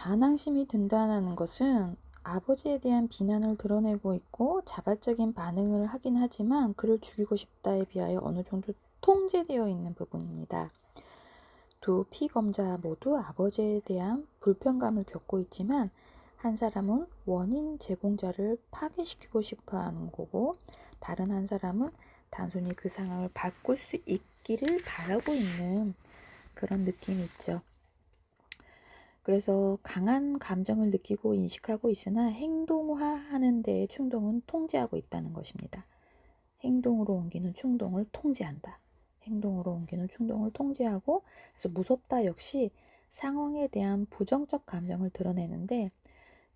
반항심이 든다는 것은 아버지에 대한 비난을 드러내고 있고 자발적인 반응을 하긴 하지만 그를 죽이고 싶다에 비하여 어느 정도 통제되어 있는 부분입니다. 두 피검자 모두 아버지에 대한 불편감을 겪고 있지만 한 사람은 원인 제공자를 파괴시키고 싶어 하는 거고 다른 한 사람은 단순히 그 상황을 바꿀 수 있기를 바라고 있는 그런 느낌이 있죠. 그래서 강한 감정을 느끼고 인식하고 있으나 행동화하는 데의 충동은 통제하고 있다는 것입니다. 행동으로 옮기는 충동을 통제한다. 행동으로 옮기는 충동을 통제하고, 그래서 무섭다 역시 상황에 대한 부정적 감정을 드러내는데,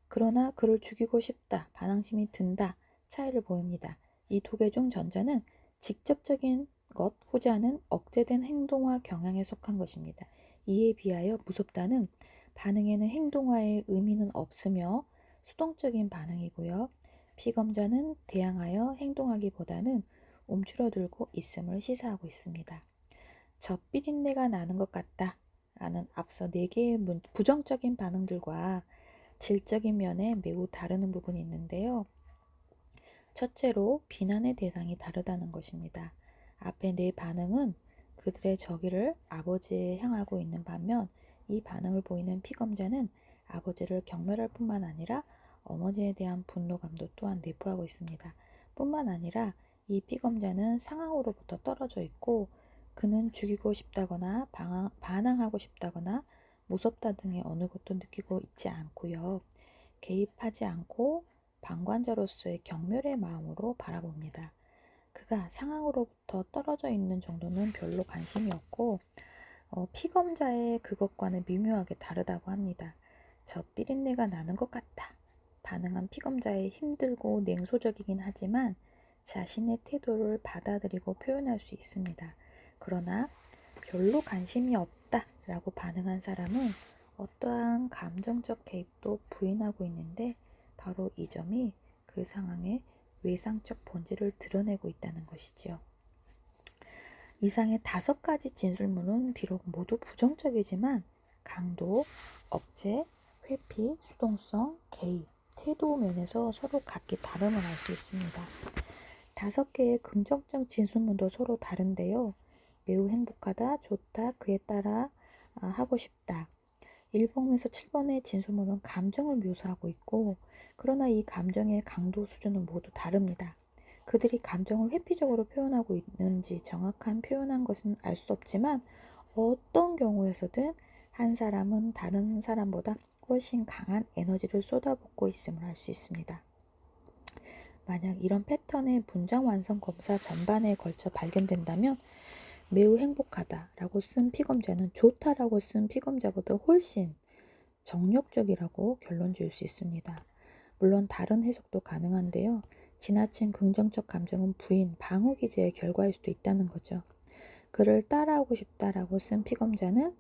그러나 그를 죽이고 싶다, 반항심이 든다 차이를 보입니다. 이 두 개 중 전자는 직접적인 것, 후자는 억제된 행동화 경향에 속한 것입니다. 이에 비하여 무섭다는 반응에는 행동화의 의미는 없으며 수동적인 반응이고요. 피검자는 대항하여 행동하기보다는 움츠러들고 있음을 시사하고 있습니다. 저 비린내가 나는 것 같다 라는 앞서 4개의 부정적인 반응들과 질적인 면에 매우 다르는 부분이 있는데요. 첫째로 비난의 대상이 다르다는 것입니다. 앞에 4 반응은 그들의 저기를 아버지에 향하고 있는 반면 이 반응을 보이는 피검자는 아버지를 경멸할 뿐만 아니라 어머니에 대한 분노감도 또한 내포하고 있습니다. 뿐만 아니라 이 피검자는 상황으로부터 떨어져 있고 그는 죽이고 싶다거나 반항하고 싶다거나 무섭다 등의 어느 것도 느끼고 있지 않고요. 개입하지 않고 방관자로서의 경멸의 마음으로 바라봅니다. 그가 상황으로부터 떨어져 있는 정도는 별로 관심이 없고 피검자의 그것과는 미묘하게 다르다고 합니다. 저 비린내가 나는 것 같다. 반응한 피검자의 힘들고 냉소적이긴 하지만 자신의 태도를 받아들이고 표현할 수 있습니다. 그러나 별로 관심이 없다 라고 반응한 사람은 어떠한 감정적 개입도 부인하고 있는데 바로 이 점이 그 상황의 외상적 본질을 드러내고 있다는 것이지요. 이상의 5가지 진술문은 비록 모두 부정적이지만 강도, 억제, 회피, 수동성, 개입, 태도 면에서 서로 각기 다름을 알 수 있습니다. 5개의 긍정적 진술문도 서로 다른데요. 매우 행복하다, 좋다, 그에 따라 하고 싶다. 1번에서 7번의 진술문은 감정을 묘사하고 있고 그러나 이 감정의 강도 수준은 모두 다릅니다. 그들이 감정을 회피적으로 표현하고 있는지 정확한 표현한 것은 알 수 없지만 어떤 경우에서든 한 사람은 다른 사람보다 훨씬 강한 에너지를 쏟아붓고 있음을 알 수 있습니다. 만약 이런 패턴의 문장 완성 검사 전반에 걸쳐 발견된다면 매우 행복하다 라고 쓴 피검자는 좋다라고 쓴 피검자보다 훨씬 정력적이라고 결론 지을 수 있습니다. 물론 다른 해석도 가능한데요. 지나친 긍정적 감정은 부인, 방어 기제의 결과일 수도 있다는 거죠. 그를 따라하고 싶다라고 쓴 피검자는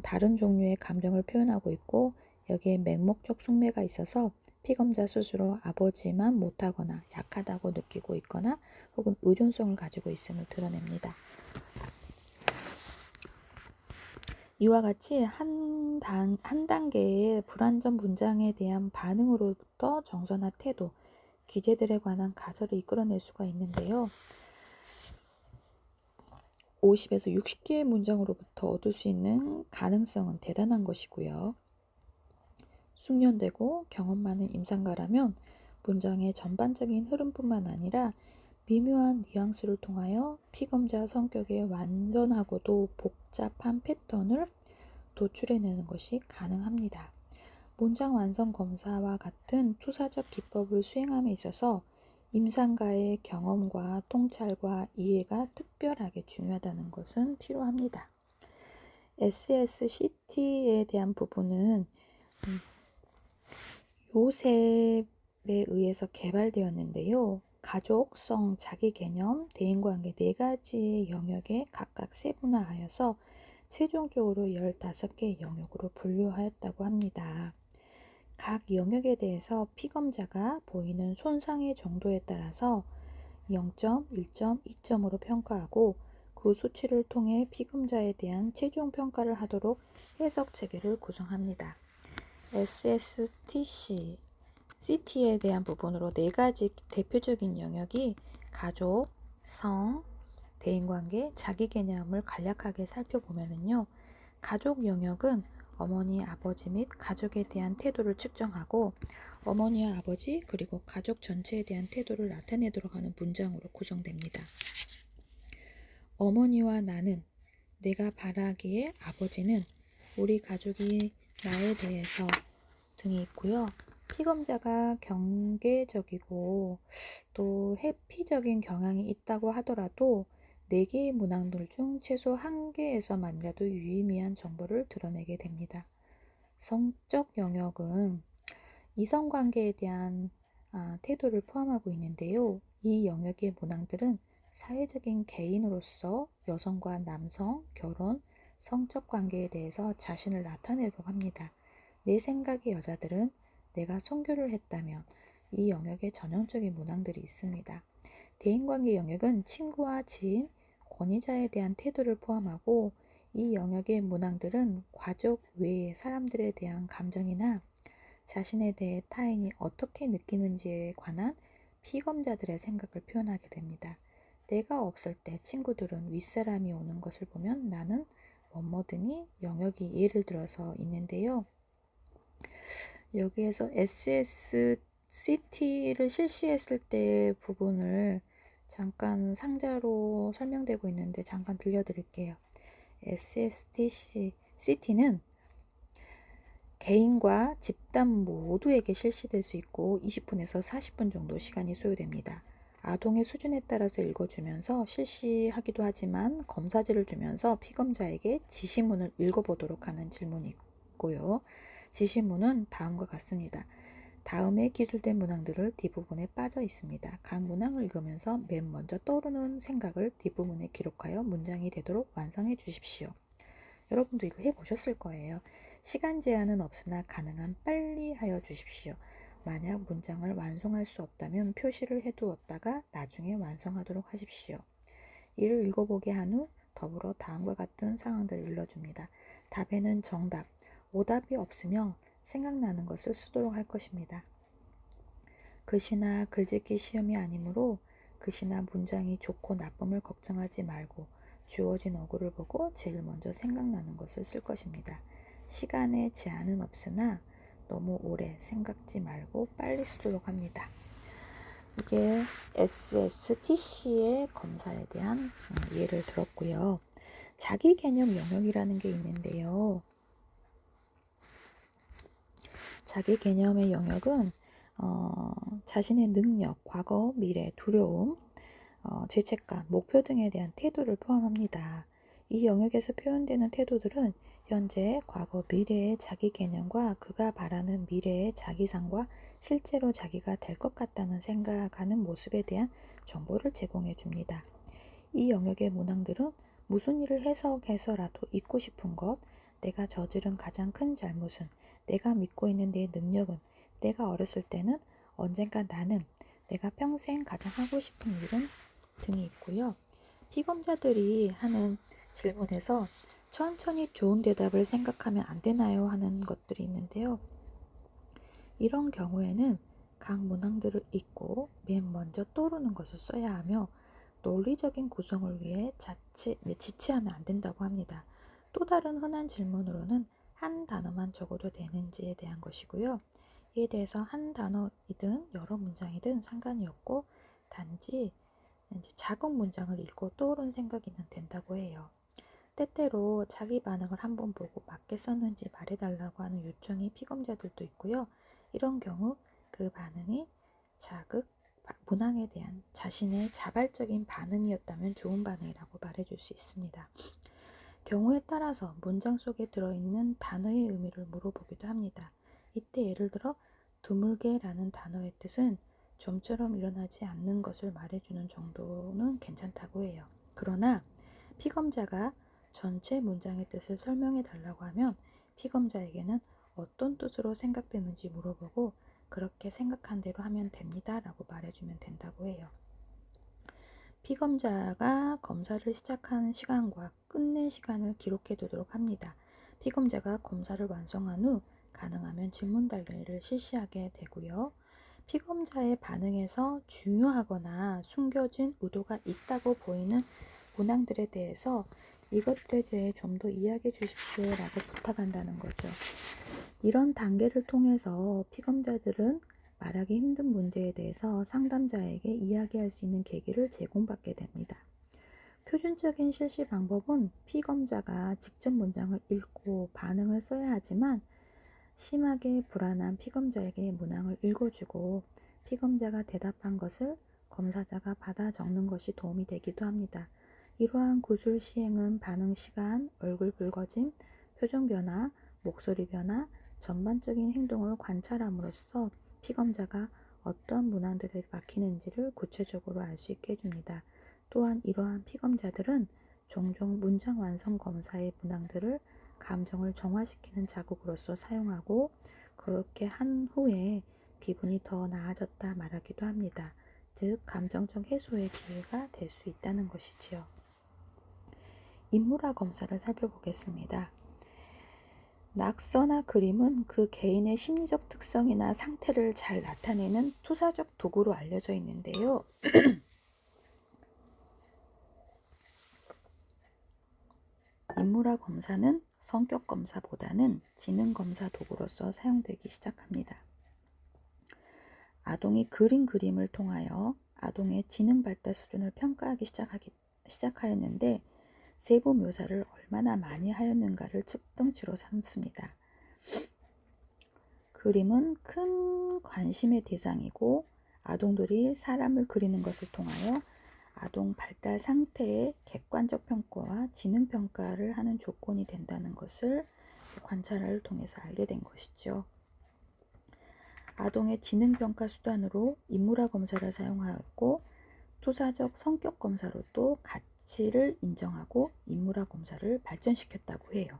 다른 종류의 감정을 표현하고 있고 여기에 맹목적 숙매가 있어서 피검자 스스로 아버지만 못하거나 약하다고 느끼고 있거나 혹은 의존성을 가지고 있음을 드러냅니다. 이와 같이 한 단계의 불완전 문장에 대한 반응으로부터 정서나 태도, 기제들에 관한 가설을 이끌어낼 수가 있는데요. 50에서 60개의 문장으로부터 얻을 수 있는 가능성은 대단한 것이고요. 숙련되고 경험 많은 임상가라면 문장의 전반적인 흐름뿐만 아니라 미묘한 뉘앙스를 통하여 피검자 성격의 완전하고도 복잡한 패턴을 도출해내는 것이 가능합니다. 문장 완성 검사와 같은 투사적 기법을 수행함에 있어서 임상가의 경험과 통찰과 이해가 특별하게 중요하다는 것은 필요합니다. SSCT에 대한 부분은 요셉에 의해서 개발되었는데요. 가족성, 자기개념, 대인관계 4가지의 영역에 각각 세분화하여서 최종적으로 15개의 영역으로 분류하였다고 합니다. 각 영역에 대해서 피검자가 보이는 손상의 정도에 따라서 0점, 1점, 2점으로 평가하고 그 수치를 통해 피검자에 대한 최종 평가를 하도록 해석 체계를 구성합니다. SSTC, CT에 대한 부분으로 네 가지 대표적인 영역이 가족, 성, 대인관계, 자기 개념을 간략하게 살펴보면요. 가족 영역은 어머니, 아버지 및 가족에 대한 태도를 측정하고 어머니와 아버지 그리고 가족 전체에 대한 태도를 나타내도록 하는 문장으로 구성됩니다. 어머니와 나는, 내가 바라기에 아버지는, 우리 가족이 나에 대해서 등이 있고요. 피검자가 경계적이고 또 회피적인 경향이 있다고 하더라도 4개의 문항들 중 최소 1개에서만이라도 유의미한 정보를 드러내게 됩니다. 성적 영역은 이성관계에 대한 태도를 포함하고 있는데요. 이 영역의 문항들은 사회적인 개인으로서 여성과 남성, 결혼, 성적 관계에 대해서 자신을 나타내려고 합니다. 내 생각의 여자들은 내가 선교를 했다면 이 영역에 전형적인 문항들이 있습니다. 대인관계 영역은 친구와 지인, 권위자에 대한 태도를 포함하고 이 영역의 문항들은 가족 외의 사람들에 대한 감정이나 자신에 대해 타인이 어떻게 느끼는지에 관한 피검자들의 생각을 표현하게 됩니다. 내가 없을 때 친구들은 윗사람이 오는 것을 보면 나는 뭐뭐 등이 영역이 예를 들어서 있는데요. 여기에서 SSCT를 실시했을 때 부분을 잠깐 상자로 설명되고 있는데 잠깐 들려드릴게요. SSCT는 개인과 집단 모두에게 실시될 수 있고 20분에서 40분 정도 시간이 소요됩니다. 아동의 수준에 따라서 읽어주면서 실시하기도 하지만 검사지를 주면서 피검자에게 지시문을 읽어보도록 하는 질문이 있고요. 지시문은 다음과 같습니다. 다음에 기술된 문항들을 뒷부분에 빠져 있습니다. 각 문항을 읽으면서 맨 먼저 떠오르는 생각을 뒷부분에 기록하여 문장이 되도록 완성해 주십시오. 여러분도 이거 해보셨을 거예요. 시간 제한은 없으나 가능한 빨리 하여 주십시오. 만약 문장을 완성할 수 없다면 표시를 해두었다가 나중에 완성하도록 하십시오. 이를 읽어보게 한 후 더불어 다음과 같은 상황들을 일러줍니다. 답에는 정답, 오답이 없으며 생각나는 것을 쓰도록 할 것입니다. 글씨나 글짓기 시험이 아니므로 글씨나 문장이 좋고 나쁨을 걱정하지 말고 주어진 어구를 보고 제일 먼저 생각나는 것을 쓸 것입니다. 시간에 제한은 없으나 너무 오래 생각지 말고 빨리 쓰도록 합니다. 이게 SSTC의 검사에 대한 예를 들었고요. 자기 개념 영역이라는 게 있는데요. 자기 개념의 영역은 자신의 능력, 과거, 미래, 두려움, 죄책감, 목표 등에 대한 태도를 포함합니다. 이 영역에서 표현되는 태도들은 현재, 과거, 미래의 자기 개념과 그가 바라는 미래의 자기상과 실제로 자기가 될 것 같다는 생각하는 모습에 대한 정보를 제공해 줍니다. 이 영역의 문항들은 무슨 일을 해석해서라도 잊고 싶은 것, 내가 저지른 가장 큰 잘못은, 내가 믿고 있는 내 능력은, 내가 어렸을 때는, 언젠가 나는, 내가 평생 가장 하고 싶은 일은 등이 있고요. 피검자들이 하는 질문에서 천천히 좋은 대답을 생각하면 안 되나요? 하는 것들이 있는데요. 이런 경우에는 각 문항들을 읽고 맨 먼저 떠오르는 것을 써야 하며 논리적인 구성을 위해 지체하면 안 된다고 합니다. 또 다른 흔한 질문으로는 한 단어만 적어도 되는지에 대한 것이고요. 이에 대해서 한 단어이든 여러 문장이든 상관이 없고 단지 작은 문장을 읽고 떠오른 생각이면 된다고 해요. 때때로 자기 반응을 한번 보고 맞게 썼는지 말해달라고 하는 요청이 피검자들도 있고요. 이런 경우 그 반응이 문항에 대한 자신의 자발적인 반응이었다면 좋은 반응이라고 말해줄 수 있습니다. 경우에 따라서 문장 속에 들어있는 단어의 의미를 물어보기도 합니다. 이때 예를 들어 드물게라는 단어의 뜻은 좀처럼 일어나지 않는 것을 말해주는 정도는 괜찮다고 해요. 그러나 피검자가 전체 문장의 뜻을 설명해 달라고 하면 피검자에게는 어떤 뜻으로 생각되는지 물어보고 그렇게 생각한 대로 하면 됩니다 라고 말해주면 된다고 해요. 피검자가 검사를 시작하는 시간과 끝낸 시간을 기록해 두도록 합니다. 피검자가 검사를 완성한 후 가능하면 질문 달기를 실시하게 되고요. 피검자의 반응에서 중요하거나 숨겨진 의도가 있다고 보이는 문항들에 대해서 이것들에 대해 좀 더 이야기해 주십시오 라고 부탁한다는 거죠. 이런 단계를 통해서 피검자들은 말하기 힘든 문제에 대해서 상담자에게 이야기할 수 있는 계기를 제공받게 됩니다. 표준적인 실시 방법은 피검자가 직접 문장을 읽고 반응을 써야 하지만 심하게 불안한 피검자에게 문항을 읽어주고 피검자가 대답한 것을 검사자가 받아 적는 것이 도움이 되기도 합니다. 이러한 구술 시행은 반응 시간, 얼굴 붉어짐, 표정 변화, 목소리 변화, 전반적인 행동을 관찰함으로써 피검자가 어떤 문항들에 막히는지를 구체적으로 알 수 있게 해줍니다. 또한 이러한 피검자들은 종종 문장 완성 검사의 문항들을 감정을 정화시키는 자극으로서 사용하고 그렇게 한 후에 기분이 더 나아졌다 말하기도 합니다. 즉 감정적 해소의 기회가 될 수 있다는 것이지요. 인물화 검사를 살펴보겠습니다. 낙서나 그림은 그 개인의 심리적 특성이나 상태를 잘 나타내는 투사적 도구로 알려져 있는데요. 인물화 검사는 성격 검사보다는 지능 검사 도구로서 사용되기 시작합니다. 아동이 그림을 통하여 아동의 지능 발달 수준을 평가하기 시작하였는데 세부 묘사를 얼마나 많이 하였는가를 측정치로 삼습니다. 그림은 큰 관심의 대상이고 아동들이 사람을 그리는 것을 통하여 아동 발달 상태의 객관적 평가와 지능 평가를 하는 조건이 된다는 것을 관찰을 통해서 알게 된 것이죠. 아동의 지능 평가 수단으로 인물화 검사를 사용하였고 투사적 성격 검사로 또 가치를 인정하고 인물화 검사를 발전시켰다고 해요.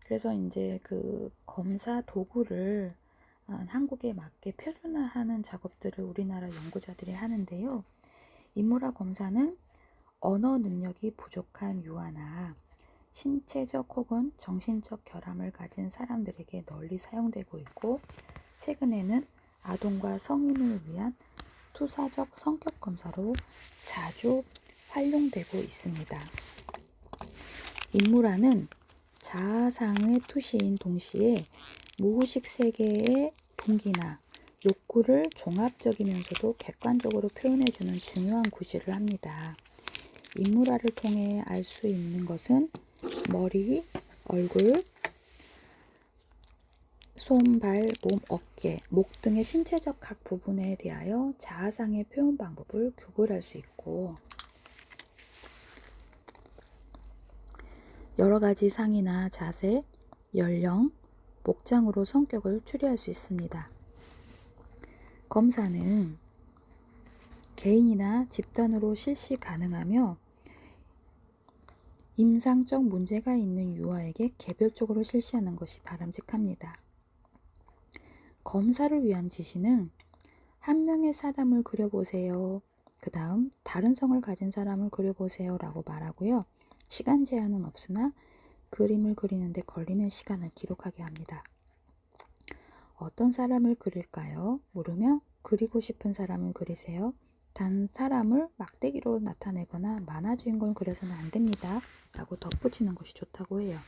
그래서 이제 그 검사 도구를 한국에 맞게 표준화하는 작업들을 우리나라 연구자들이 하는데요. 인물화 검사는 언어 능력이 부족한 유아나 신체적 혹은 정신적 결함을 가진 사람들에게 널리 사용되고 있고 최근에는 아동과 성인을 위한 투사적 성격 검사로 자주 활용되고 있습니다. 인물화는 자아상의 투시인 동시에 무의식 세계의 동기나 욕구를 종합적이면서도 객관적으로 표현해주는 중요한 구실을 합니다. 인물화를 통해 알 수 있는 것은 머리, 얼굴, 손, 발, 몸, 어깨, 목 등의 신체적 각 부분에 대하여 자아상의 표현 방법을 구별할 수 있고 여러 가지 상이나 자세, 연령, 목장으로 성격을 추리할 수 있습니다. 검사는 개인이나 집단으로 실시 가능하며 임상적 문제가 있는 유아에게 개별적으로 실시하는 것이 바람직합니다. 검사를 위한 지시는 한 명의 사람을 그려보세요. 그 다음 다른 성을 가진 사람을 그려보세요 라고 말하고요. 시간 제한은 없으나 그림을 그리는데 걸리는 시간을 기록하게 합니다. 어떤 사람을 그릴까요? 물으며 그리고 싶은 사람을 그리세요. 단 사람을 막대기로 나타내거나 만화 주인공을 그려서는 안 됩니다. 라고 덧붙이는 것이 좋다고 해요.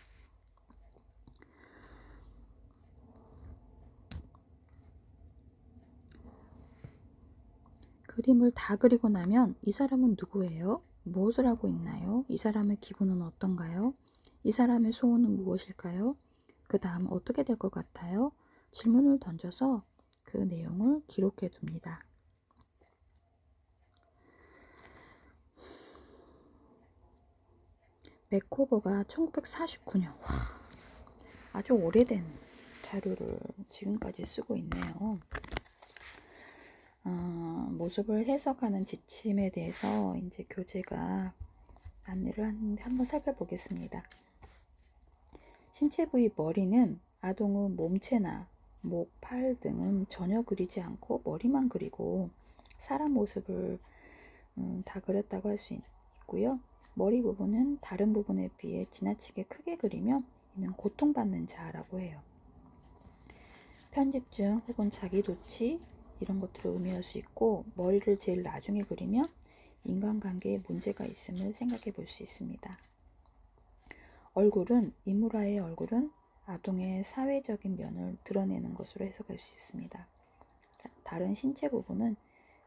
그림을 다 그리고 나면 이 사람은 누구예요? 무엇을 하고 있나요? 이 사람의 기분은 어떤가요? 이 사람의 소원은 무엇일까요? 그 다음 어떻게 될 것 같아요? 질문을 던져서 그 내용을 기록해 둡니다. 맥코버가 1949년 아주 오래된 자료를 지금까지 쓰고 있네요. 모습을 해석하는 지침에 대해서 이제 교재가 안내를 하는데 한번 살펴보겠습니다. 신체 부위 머리는 아동은 몸체나 목, 팔 등은 전혀 그리지 않고 머리만 그리고 사람 모습을 다 그렸다고 할 수 있고요. 머리 부분은 다른 부분에 비해 지나치게 크게 그리며 이는 고통받는 자라고 해요. 편집증 혹은 자기도취 이런 것들을 의미할 수 있고, 머리를 제일 나중에 그리면 인간관계에 문제가 있음을 생각해 볼 수 있습니다. 얼굴은, 이무라의 얼굴은 아동의 사회적인 면을 드러내는 것으로 해석할 수 있습니다. 다른 신체 부분은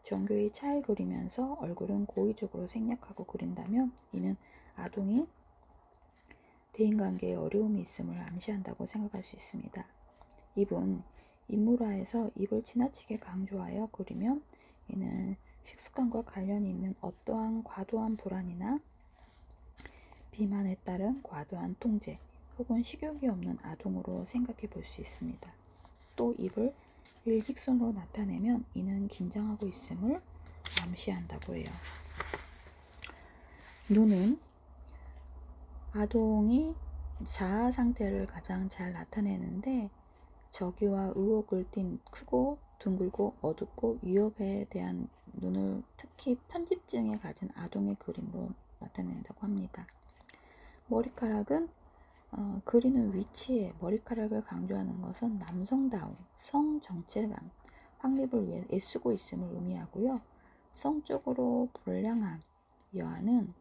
정교히 잘 그리면서 얼굴은 고의적으로 생략하고 그린다면 이는 아동이 대인관계에 어려움이 있음을 암시한다고 생각할 수 있습니다. 입은 인물화에서 입을 지나치게 강조하여 그리면 이는 식습관과 관련이 있는 어떠한 과도한 불안이나 비만에 따른 과도한 통제 혹은 식욕이 없는 아동으로 생각해 볼 수 있습니다. 또 입을 일직선으로 나타내면 이는 긴장하고 있음을 암시한다고 해요. 눈은 아동이 자아 상태를 가장 잘 나타내는데, 적의와 의혹을 띤 크고 둥글고 어둡고 위협에 대한 눈을 특히 편집증에 가진 아동의 그림으로 나타낸다고 합니다. 머리카락은 그리는 위치에 머리카락을 강조하는 것은 남성다움, 성정체감, 확립을 위해 애쓰고 있음을 의미하고요. 성적으로 불량한 여아는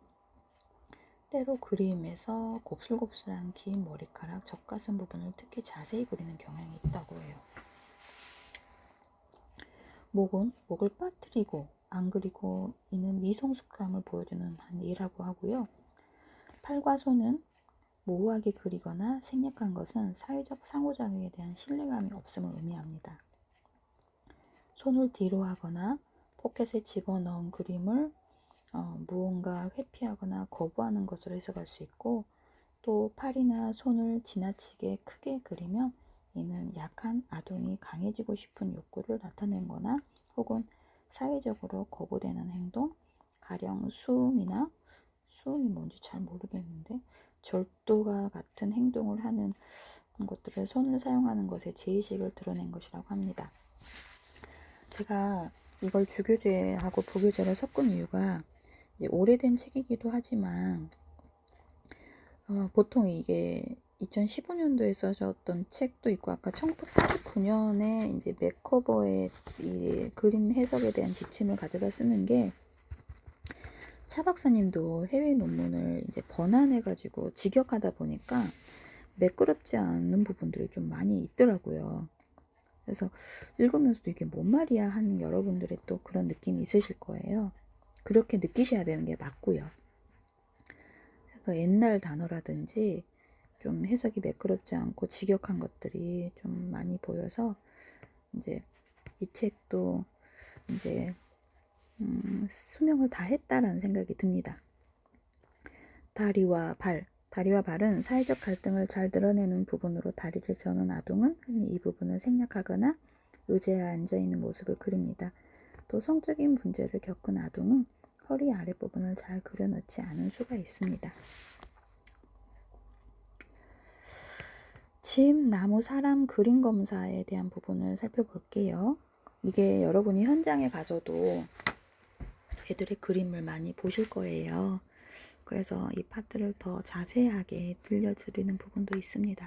때로 그림에서 곱슬곱슬한 긴 머리카락, 젖가슴 부분을 특히 자세히 그리는 경향이 있다고 해요. 목은 목을 빠뜨리고 안 그리고 이는 미성숙함을 보여주는 한 예라고 하고요. 팔과 손은 모호하게 그리거나 생략한 것은 사회적 상호작용에 대한 신뢰감이 없음을 의미합니다. 손을 뒤로 하거나 포켓에 집어넣은 그림을 무언가 회피하거나 거부하는 것으로 해석할 수 있고, 또 팔이나 손을 지나치게 크게 그리면 이는 약한 아동이 강해지고 싶은 욕구를 나타낸 거나 혹은 사회적으로 거부되는 행동, 가령 수음이 뭔지 잘 모르겠는데 절도가 같은 행동을 하는 것들을 손을 사용하는 것에 제의식을 드러낸 것이라고 합니다. 제가 이걸 주교제하고 부교제를 섞은 이유가 이제 오래된 책이기도 하지만 보통 이게 2015년도에 써졌던 책도 있고, 아까 1949년에 이제 맥커버의 이 그림 해석에 대한 지침을 가져다 쓰는 게, 차 박사님도 해외 논문을 이제 번안해가지고 직역하다 보니까 매끄럽지 않은 부분들이 좀 많이 있더라고요. 그래서 읽으면서도 이게 뭔 말이야 하는 여러분들의 또 그런 느낌이 있으실 거예요. 그렇게 느끼셔야 되는 게 맞고요. 그래서 옛날 단어라든지 좀 해석이 매끄럽지 않고 직역한 것들이 좀 많이 보여서 이제 이 책도 이제 수명을 다 했다라는 생각이 듭니다. 다리와 발은 사회적 갈등을 잘 드러내는 부분으로 다리를 저는 아동은 흔히 이 부분을 생략하거나 의자에 앉아있는 모습을 그립니다. 또 성적인 문제를 겪은 아동은 허리 아랫부분을 잘 그려넣지 않은 수가 있습니다. 집, 나무, 사람 그림 검사에 대한 부분을 살펴볼게요. 이게 여러분이 현장에 가서도 애들의 그림을 많이 보실 거예요. 그래서 이 파트를 더 자세하게 들려드리는 부분도 있습니다.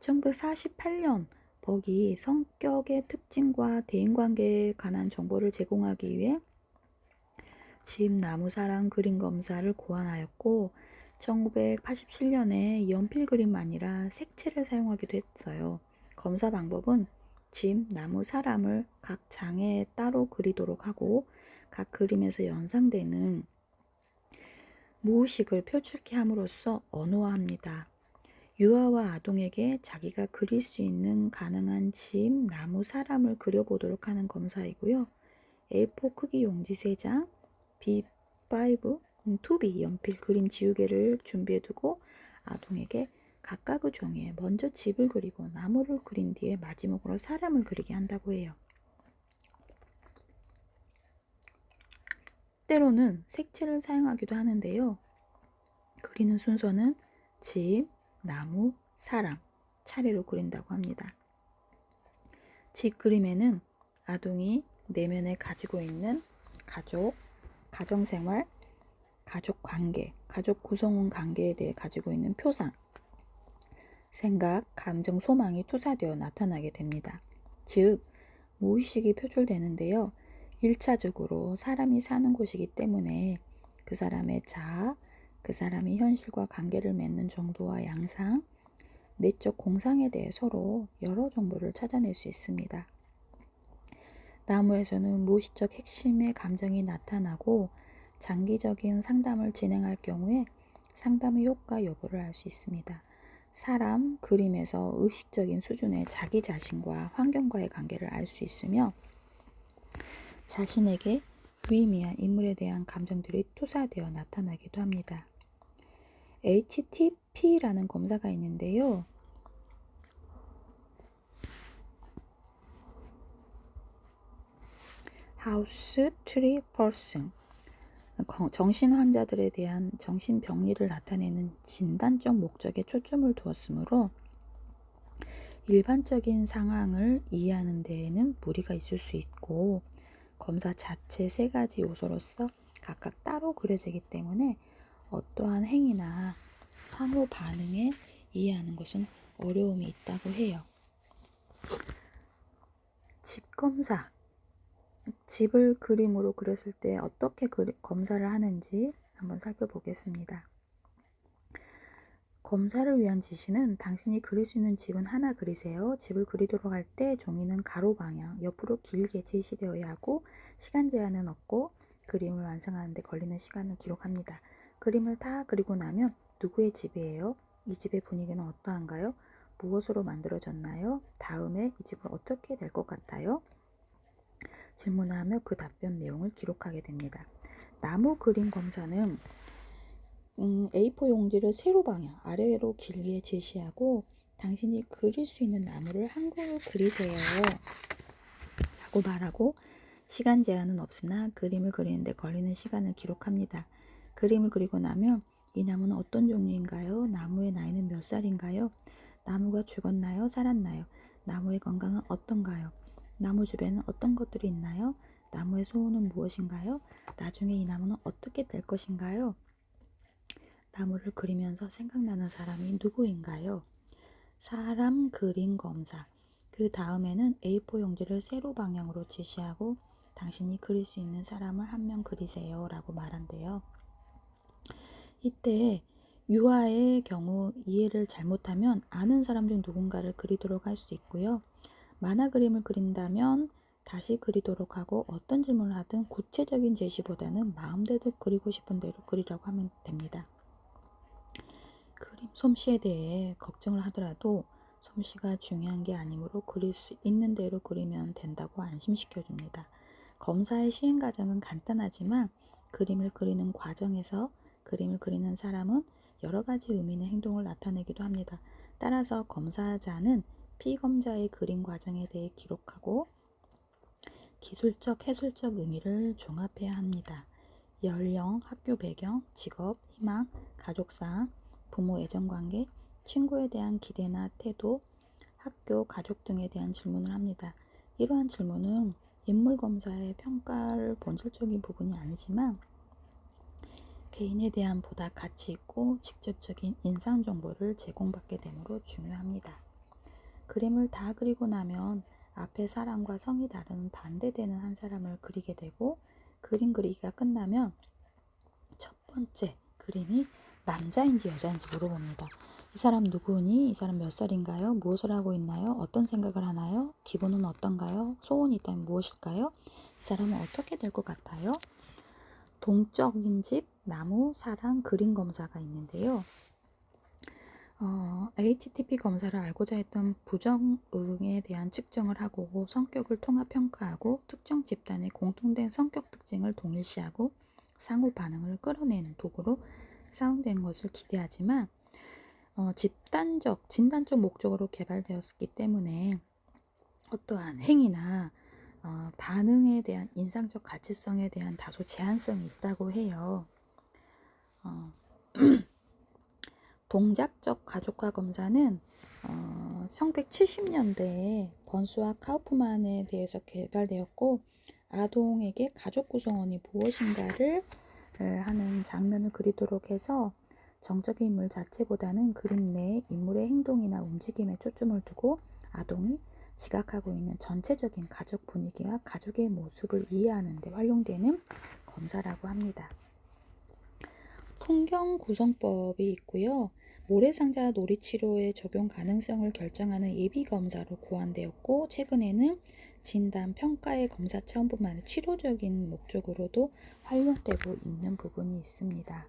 1948년 버기 성격의 특징과 대인관계에 관한 정보를 제공하기 위해 집, 나무, 사람 그림 검사를 고안하였고, 1987년에 연필 그림 아니라 색채를 사용하기도 했어요. 검사 방법은 집, 나무, 사람을 각 장에 따로 그리도록 하고, 각 그림에서 연상되는 무의식을 표출케 함으로써 언어화합니다. 유아와 아동에게 자기가 그릴 수 있는 가능한 집, 나무, 사람을 그려보도록 하는 검사이고요. A4 크기 용지 3장, B5, 2B 연필 그림 지우개를 준비해두고 아동에게 각각의 종이에 먼저 집을 그리고 나무를 그린 뒤에 마지막으로 사람을 그리게 한다고 해요. 때로는 색채를 사용하기도 하는데요. 그리는 순서는 집, 나무, 사람 차례로 그린다고 합니다. 집 그림에는 아동이 내면에 가지고 있는 가족, 가정생활, 가족 관계, 가족 구성원 관계에 대해 가지고 있는 표상, 생각, 감정, 소망이 투사되어 나타나게 됩니다. 즉, 무의식이 표출되는데요. 1차적으로 사람이 사는 곳이기 때문에 그 사람의 자아, 그 사람이 현실과 관계를 맺는 정도와 양상, 내적 공상에 대해 서로 여러 정보를 찾아낼 수 있습니다. 나무에서는 무의식적 핵심의 감정이 나타나고 장기적인 상담을 진행할 경우에 상담의 효과 여부를 알 수 있습니다. 사람, 그림에서 의식적인 수준의 자기 자신과 환경과의 관계를 알 수 있으며 자신에게 유의미한 인물에 대한 감정들이 투사되어 나타나기도 합니다. HTP라는 검사가 있는데요. House Tree Person, 정신 환자들에 대한 정신병리를 나타내는 진단적 목적에 초점을 두었으므로 일반적인 상황을 이해하는 데에는 무리가 있을 수 있고 검사 자체 3가지 요소로서 각각 따로 그려지기 때문에 어떠한 행위나 상호 반응에 이해하는 것은 어려움이 있다고 해요. 집 검사, 집을 그림으로 그렸을 때 어떻게 검사를 하는지 한번 살펴보겠습니다. 검사를 위한 지시는 당신이 그릴 수 있는 집은 하나 그리세요. 집을 그리도록 할 때 종이는 가로 방향, 옆으로 길게 제시되어야 하고 시간 제한은 없고 그림을 완성하는 데 걸리는 시간을 기록합니다. 그림을 다 그리고 나면 누구의 집이에요? 이 집의 분위기는 어떠한가요? 무엇으로 만들어졌나요? 다음에 이 집은 어떻게 될 것 같아요? 질문을 하며 그 답변 내용을 기록하게 됩니다. 나무 그림 검사는 A4 용지를 세로 방향, 아래로 길게 제시하고 당신이 그릴 수 있는 나무를 한 그루 그리세요 라고 말하고 시간 제한은 없으나 그림을 그리는데 걸리는 시간을 기록합니다. 그림을 그리고 나면 이 나무는 어떤 종류인가요? 나무의 나이는 몇 살인가요? 나무가 죽었나요? 살았나요? 나무의 건강은 어떤가요? 나무 주변에는 어떤 것들이 있나요? 나무의 소원은 무엇인가요? 나중에 이 나무는 어떻게 될 것인가요? 나무를 그리면서 생각나는 사람이 누구인가요? 사람 그림 검사. 그 다음에는 A4 용지를 세로 방향으로 지시하고 당신이 그릴 수 있는 사람을 한 명 그리세요 라고 말한대요. 이때 유아의 경우 이해를 잘못하면 아는 사람 중 누군가를 그리도록 할 수 있고요. 만화 그림을 그린다면 다시 그리도록 하고 어떤 질문을 하든 구체적인 제시보다는 마음대로 그리고 싶은 대로 그리라고 하면 됩니다. 그림 솜씨에 대해 걱정을 하더라도 솜씨가 중요한 게 아니므로 그릴 수 있는 대로 그리면 된다고 안심시켜줍니다. 검사의 시행 과정은 간단하지만 그림을 그리는 과정에서 그림을 그리는 사람은 여러 가지 의미 있는 행동을 나타내기도 합니다. 따라서 검사자는 피검자의 그림 과정에 대해 기록하고 기술적, 해설적 의미를 종합해야 합니다. 연령, 학교 배경, 직업, 희망, 가족사항, 부모 애정관계, 친구에 대한 기대나 태도, 학교, 가족 등에 대한 질문을 합니다. 이러한 질문은 인물검사의 평가를 본질적인 부분이 아니지만 개인에 대한 보다 가치 있고 직접적인 인상 정보를 제공받게 되므로 중요합니다. 그림을 다 그리고 나면 앞에 사람과 성이 다른 반대되는 한 사람을 그리게 되고 그림 그리기가 끝나면 첫 번째 그림이 남자인지 여자인지 물어봅니다. 이 사람 누구니? 이 사람 몇 살인가요? 무엇을 하고 있나요? 어떤 생각을 하나요? 기분은 어떤가요? 소원이 있다면 무엇일까요? 이 사람은 어떻게 될 것 같아요? 동적인 집, 나무, 사랑, 그림 검사가 있는데요. HTP 검사를 알고자 했던 부정응에 대한 측정을 하고 성격을 통합 평가하고 특정 집단의 공통된 성격 특징을 동일시하고 상호 반응을 끌어내는 도구로 사용된 것을 기대하지만 집단적, 진단적 목적으로 개발되었기 때문에 어떠한 행위나 반응에 대한 인상적 가치성에 대한 다소 제한성이 있다고 해요. 동작적 가족화 검사는 1970년대에 번스와 카우프만에 대해서 개발되었고 아동에게 가족 구성원이 무엇인가를 하는 장면을 그리도록 해서 정적인 인물 자체보다는 그림 내 인물의 행동이나 움직임에 초점을 두고 아동이 지각하고 있는 전체적인 가족 분위기와 가족의 모습을 이해하는 데 활용되는 검사라고 합니다. 풍경 구성법이 있고요. 모래상자 놀이치료의 적용 가능성을 결정하는 예비검사로 고안되었고, 최근에는 진단, 평가의 검사 차원뿐만 아니라 치료적인 목적으로도 활용되고 있는 부분이 있습니다.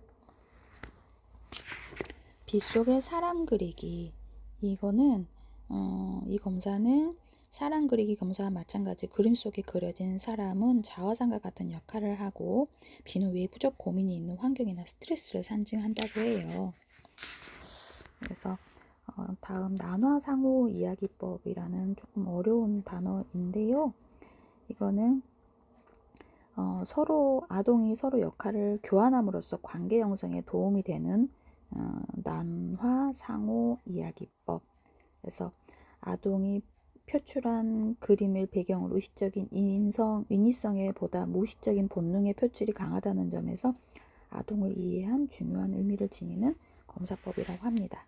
빗속에 사람 그리기. 이거는 이 검사는 사람 그리기 검사와 마찬가지 그림 속에 그려진 사람은 자화상과 같은 역할을 하고 비는 외부적 고민이 있는 환경이나 스트레스를 상징한다고 해요. 그래서 다음 난화상호 이야기법이라는 조금 어려운 단어인데요. 이거는 아동이 서로 역할을 교환함으로써 관계 형성에 도움이 되는 난화상호 이야기법. 그래서 아동이 표출한 그림을 배경으로 의식적인 인위성에 보다 무의식적인 본능의 표출이 강하다는 점에서 아동을 이해한 중요한 의미를 지니는 검사법이라고 합니다.